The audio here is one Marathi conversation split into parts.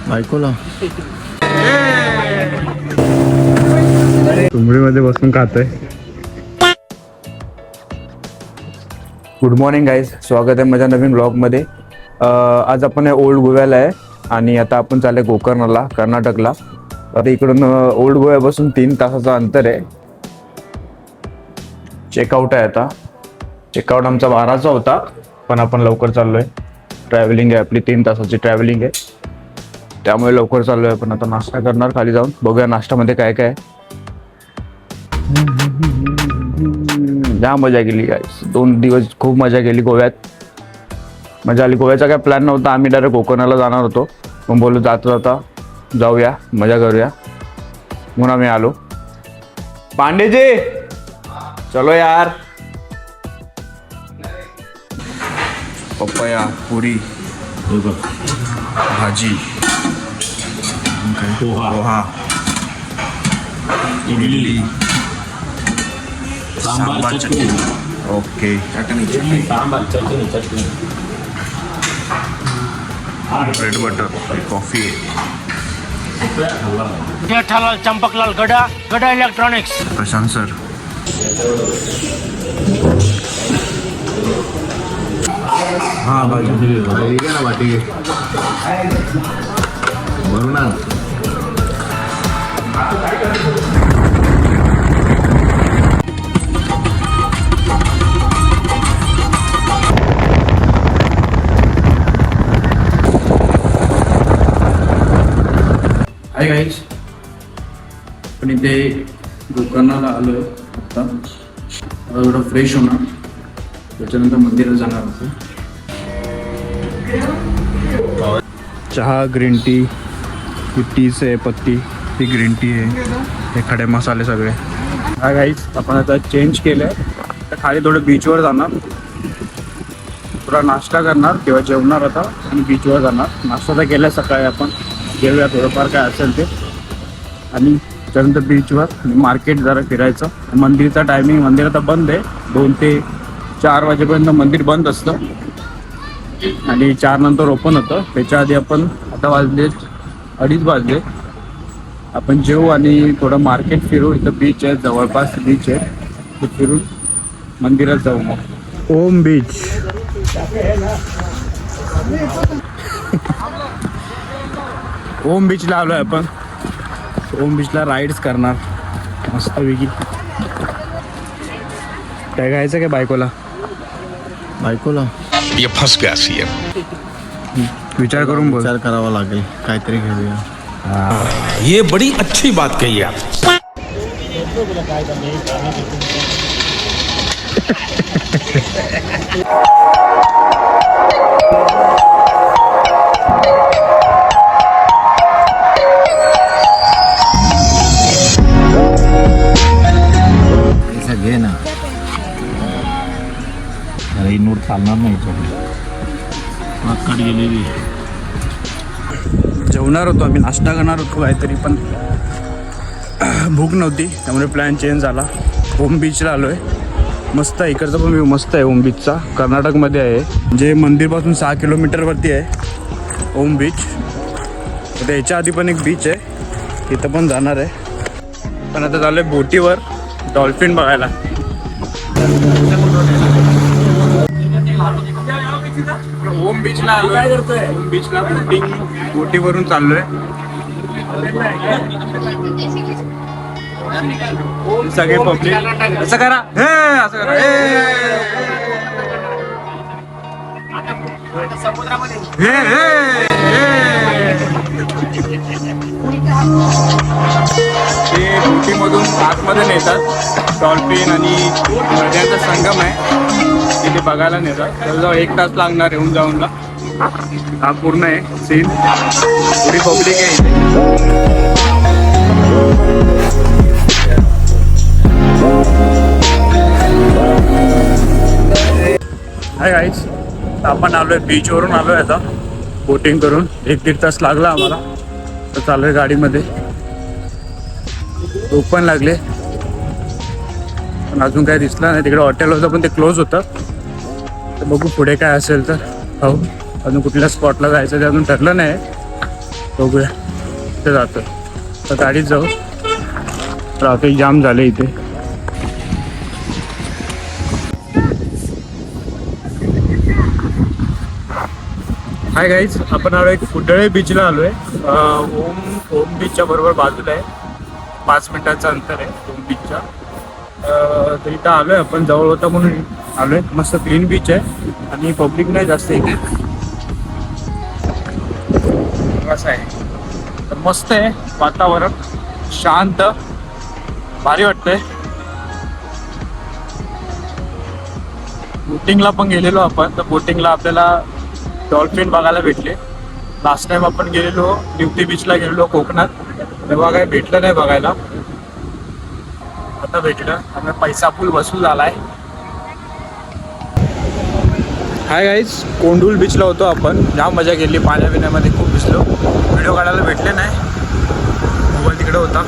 बायकोला तुंबडीमध्ये बसून खातोय. गुड मॉर्निंग गाईज, स्वागत आहे माझ्या नवीन ब्लॉगमध्ये. आज आपण ओल्ड गोव्याला आहे आणि आता आपण चालले गोकर्णला, कर्नाटकला. आता इकडून ओल्ड गोव्यापासून 3 तासाचं अंतर आहे. चेकआउट आहे आता. चेकआउट आमचा 12चा होता, पण आपण लवकर चाललोय. ट्रॅव्हलिंग आहे आपली, 3 तासाची ट्रॅव्हलिंग आहे, त्यामुळे लवकर चाललोय. पण आता नाश्ता करणार खाली जाऊन. बघूया नाश्त्यामध्ये काय काय. जाम मजा केली गाईस. 2 दिवस खूप मजा केली गोव्यात. मजा आली. गोव्याचा काय प्लॅन नव्हता, आम्ही डायरेक्ट कोकणाला जाणार होतो. पण बोललो जाता जाता जाऊया, मजा करूया, म्हणून आम्ही आलो. पांडेजी चलो यार. Papaya, puri, bhaji, poha, idli, sambar chutney. Okay, chutney, sambar chutney, bread butter, coffee. Jethalal Champaklal Gada, Gada electronics. Prashant sir. हाँ भाजी ना वाटी बरू ना. हाय गाईज, पण इथे गोकर्णाला आलोय. आता थोडं फ्रेश होणार, त्याच्यानंतर मंदिरात जाणार होतो. चहा, ग्रीन टी, ही टीच आहे पत्ती, ही ग्रीन टी आहे, हे खडे मसाले सगळे. हाय गाईज, आपण आता चेंज केलंय. तर खाली थोडं बीचवर जाणार, थोडा नाश्ता करणार किंवा जेवणार आता आणि बीचवर जाणार. नाश्ता तर केला सकाळी आपण, जेवूया थोडंफार काय असेल ते. आणि त्यानंतर बीचवर मार्केट जरा फिरायचं. मंदिरचा टायमिंग, मंदिर आता बंद आहे. 2 ते 4 वाजेपर्यंत मंदिर बंद असतं आणि 4 नंतर ओपन होतं. त्याच्या आधी आपण, आता वाजले 2:30 वाजले, आपण जेवू आणि थोडं मार्केट फिरू. इथं बीच आहे, जवळपास बीच आहे, ते फिरून मंदिरात जाऊ. मग ओम बीच. ओम बीचला आलोय आपण. ओम बीचला राईड्स करणार मस्तपैकी. काय खायचं काय बायकोला? बायकोला ये फंस गया सीएम. विचार करून बोल. विचार करावा लागेल, काहीतरी घेऊया. ये बड़ी अच्छी बात कही आप. घे ना, अरे नोट चालणार नाही. गेलेली जेवणार होतो आम्ही, नाश्ता करणार होतो काहीतरी, पण भूक नव्हती, त्यामुळे प्लॅन चेंज झाला. ओम बीचला आलो आहे. मस्त आहे, इकडचा पण व्ह्यू मस्त आहे ओम बीचचा. कर्नाटकमध्ये आहे, म्हणजे मंदिरपासून 6 किलोमीटरवरती आहे ओम बीच. तर याच्या आधी पण एक बीच आहे, तिथं पण जाणार आहे. पण आता चालू आहे बोटीवर डॉल्फिन बघायला. ओम बीचला आलोय. ओम बीचला बोटीवरून चाललोय. सगळे पब्लिक असं करा, असं करा, ते बोटीमधून आतमध्ये नेतात. डॉल्फिन आणि नद्यांचा संगम आहे, तिथे बघायला नेतात. जवळजवळ 1 तास लागणार येऊन जाऊनला. हा पूर्ण आहे सीन. थोडी पब्लिक आहे इथे. हाय गाईज, आपण आलोय बीचवरून आलोय आता बोटिंग करून. 1-1.5 तास लागला आम्हाला. तर चालू आहे गाडीमध्ये. ओपन लागले पण अजून काय दिसलं नाही. तिकडे हॉटेल होतं पण ते क्लोज होतं. तर बघू पुढे काय असेल तर. हो, अजून कुठल्या स्पॉटला जायचं ते अजून ठरलं नाही. बघूया इथे जातं तर गाडीत जाऊ. ट्रॅफिक जाम झाले इथे. हाय गाईज, आपण आलो एक कुडळे बीचला आलो आहे. ओम बीचच्या बरोबर बाजूला आहे. 5 मिनिटाचं अंतर आहे ओम बीचच्या. तर इथं आलो आहे आपण, जवळ होता म्हणून आलो आहे. मस्त क्लीन बीच आहे आणि पब्लिक नाही जास्त इथे. असं आहे तर मस्त आहे वातावरण, शांत, भारी वाटतंय. बोटिंगला पण गेलेलो आपण, तर बोटिंगला आपल्याला डॉल्फिन बघायला भेटले. लास्ट टाइम आपण गेलेलो निवती बीचला गेलेलो कोकणात, तेव्हा काही भेटलं नाही बघायला. आता भेटलं. आपला पैसा फुल वसूल झालाय. हाय गाईज, कोंडूल बीचला होतो आपण. जाम मजा केली, पाण्या बिण्यामध्ये खूप भिजलो. व्हिडिओ काढायला भेटले नाही, मोबाईल तिकडे होता.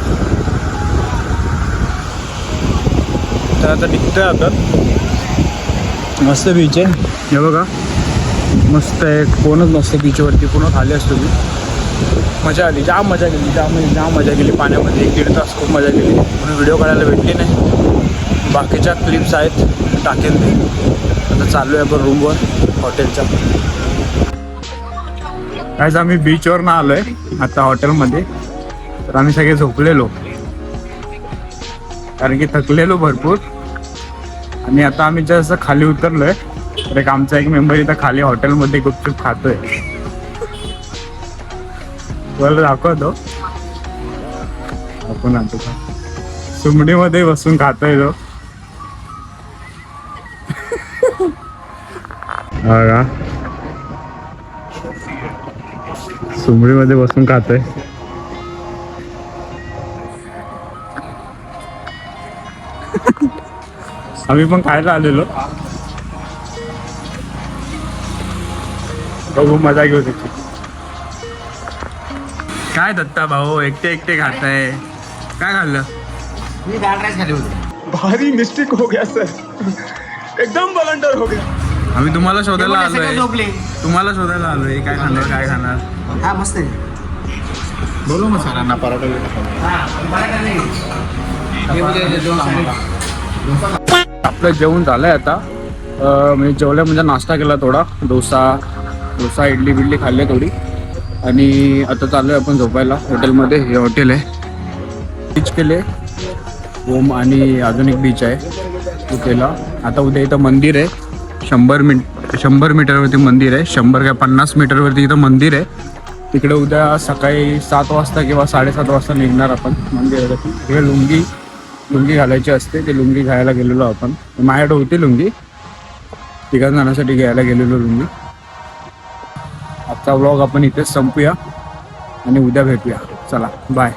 तर आता निघतोय आपण. मस्त बीच आहे, हे बघा मस्त आहे. कोणच नसतं बीचवरती, पूर्ण खाली असतो मी. मजा आली, जाम मजा केली, जाम मजा केली पाण्यामध्ये. 1-1.5 तास खूप मजा केली, म्हणून व्हिडिओ काढायला भेटली नाही. बाकीच्या क्लिप्स आहेत टाकेल ते. आता चाललो आहे आपण रूमवर हॉटेलच्या. आज आम्ही बीचवरनं आलो आहे आता हॉटेलमध्ये. तर आम्ही सगळे झोपलेलो कारण की थकलेलो भरपूर. आणि आता आम्ही जसं खाली उतरलोय तर एक आमचा एक मेंबर इथं खाली हॉटेलमध्ये गुपचूप खातोय. मला दाखवतो आपण. आता सुमडीमध्ये बसून खातोय तो. हा, सुमडीमध्ये बसून खातोय. आम्ही पण खायला आलेलो, बघू मजा घेऊ त्याची. काय दत्ता भाऊ एकटे खाताय? काय खाल्लं? मी दाल राईस खाली होतो. भारी मिस्टेक हो गया सर, एकदम बलंडर हो गया. आम्ही तुम्हाला शोधायला आलोय, काय खाणार? हा मस्त आहे. बोलो मग सरांना पराठा आपलं जेवण झालंय आता. म्हणजे जेवलं म्हणजे नाश्ता केला थोडा, डोसा इडली बिडली खाल्ली थोडी. आणि आता चालू आहे आपण झोपायला हॉटेलमध्ये. हे हॉटेल आहे. बीच केले ओम आणि अजून एक बीच आहे उद्याला. आता उद्या इथं मंदिर आहे. 100 मीटरवरती मंदिर आहे. 100 काय 50 मीटरवरती इथं मंदिर आहे. तिकडे उद्या सकाळी 7 वाजता किंवा 7:30 वाजता निघणार आपण मंदिरासाठी. तिकडे लुंगी घालायची असते, ते लुंगी घ्यायला गेलेलो आपण. माझ्याकडे होती लुंगी, 3 जणांसाठी घ्यायला गेलेलो लुंगी. आजचा व्लॉग आपण इथेच संपूया आणि उद्या भेटूया. चला बाय.